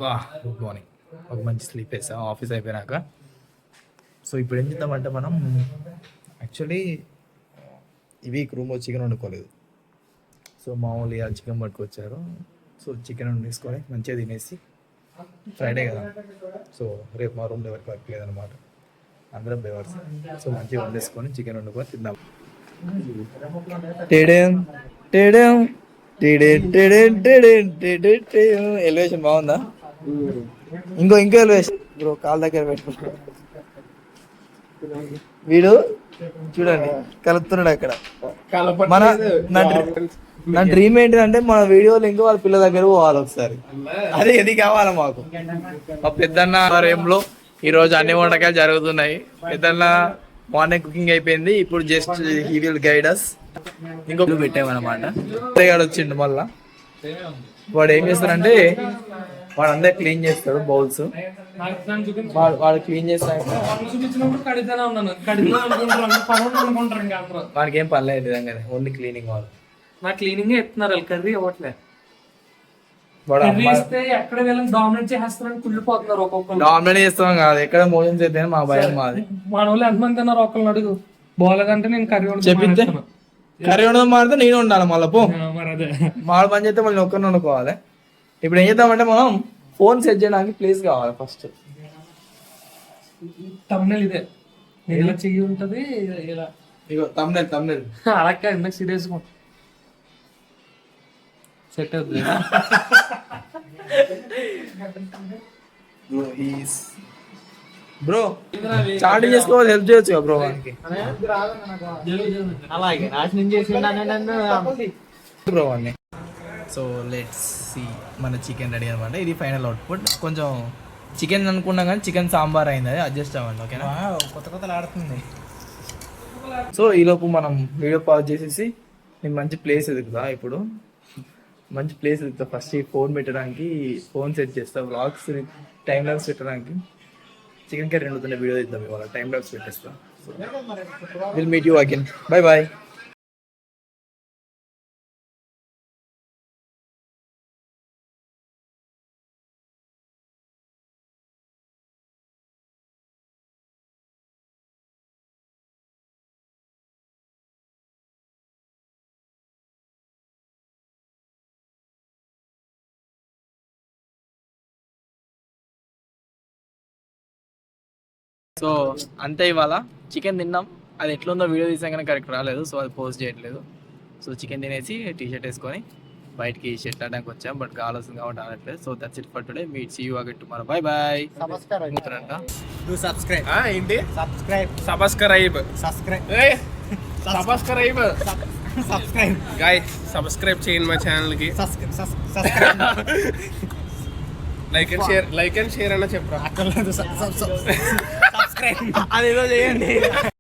బా good morning. ఒక మంచి స్లీప్ వేసాం ఆఫీస్ అయిపోయినాక. సో ఇప్పుడు ఏం చేద్దామంటే మనం యాక్చువల్లీ ఈ వీక్ రూమ్లో చికెన్ వండుకోలేదు. సో మామూలు ఇవాళ చికెన్ పట్టుకొచ్చారు. సో చికెన్ వండేసుకొని మంచిగా తినేసి, ఫ్రైడే కదా, సో రేపు మా రూమ్లో ఎవరికి వర్క్ లేదనమాట, అందరం బేవర్స్. సో మంచిగా వండేసుకొని చికెన్ వండుకొని తిందాం. ఎలివేషన్ బాగుందా? ఇంకో ఎలివేషన్ బ్రో, కాల్ దగ్గర పెట్టుకో. వీడు చూడండి కలుపుతున్నాడు అక్కడ. మన నా డ్రీమ్ ఏంటంటే మన వీడియోలు ఇంకో వాళ్ళ పిల్లల దగ్గర పోవాలి ఒకసారి. అదే ఇది కావాలి మాకు. మా పెద్దన్న ఆధ్వర్యంలో ఈరోజు అన్ని వంటకాలు జరుగుతున్నాయి. పెద్దన్న మార్నింగ్ కుకింగ్ అయిపోయింది, ఇప్పుడు just he will guide us. ఇంకొక పెట్టామన్నమాట. వచ్చిండు మళ్ళా. వాడు ఏం చేస్తాడంటే వాడు అందరు క్లీన్ చేస్తాడు బౌల్స్. వాడు క్లీన్ చేస్తాడు, వాడికి ఏం పని లేదు నిజంగానే, ఓన్లీ క్లీనింగ్. వాళ్ళు నా క్లీనింగ్ ఎత్తున్నారు, కర్రీ అవ్వట్లే. డామినేట్ చేస్తాం కాదు, ఎక్కడ మోషన్ చేస్తే మా భయం. మాది మన వాళ్ళు ఎంతమంది తిన్నారు ఒకళ్ళని అడుగు. బాగాలేదంటే నేను కర్రీ చెప్పితే కర్రీ ఉండడం మారితే నేను ఉండాలి మళ్ళీ. పో మాడు పని చేస్తే మళ్ళీ ఒక్కరిని వండుకోవాలి. ఇప్పుడు ఏం చేద్దామంటే మనం ఫోన్ సెట్ చేయడానికి ప్లేస్ కావాలి ఫస్ట్. తమ్నెల్ ఇదే, ఇలా చెయ్యి ఉంటది ఇలా. ఇగో తమ్నెల్ అలాగే ఇందాక సీరియస్ సెట్ అవుతుంది. బ్రో స్టార్ట్ చేసుకోవాలి, హెల్ప్ చేయొచ్చు బ్రో వానికి. అలాగే నాశనం చేసి బ్రో వాడిని. సో లెట్స్ సీ, మన చికెన్ రెడీ అనమాట. ఇది ఫైనల్ అవుట్పుట్. కొంచెం చికెన్ అనుకున్నాం కానీ చికెన్ సాంబార్ అయింది, అది అడ్జస్ట్ అవ్వండి ఓకేనా. కొత్త ఆడుతుంది. సో ఈలోపు మనం వీడియో పాజ్ చేసేసి నేను మంచి ప్లేస్ ఎదుగుతా. ఇప్పుడు మంచి ప్లేస్ ఎదుగుతా. ఫస్ట్ ఈ ఫోన్ పెట్టడానికి ఫోన్ సెట్ చేస్తా. వ్లాగ్స్ టైం ల్యాబ్స్ పెట్టడానికి చికెన్ కర్రీ వండుతుండే వీడియో ఇద్దాం ఇవాళ. టైం ల్యాబ్స్ పెట్టేస్తా. Will meet you again. Bye bye. So అంతే, ఇవాళ చికెన్ తిన్నాం. అది ఎట్లుందో వీడియో తీసాం కానీ కరెక్ట్ రాలేదు, సో అది పోస్ట్ చేయట్లేదు. సో చికెన్ తినేసి టీ-షర్ట్ వేసుకొని బయటికి షర్ట్ ఆడడానికి వచ్చాం, బట్ కావాల్సింది కాబట్టి ఆడట్లేదు. So that's it for today. Meet see you again tomorrow. Bye bye. Subscribe చేయండి మా ఛానల్ కి. లైక్ అండ్ షేర్ అన్న చెప్పరా. అదేదో చేయండి.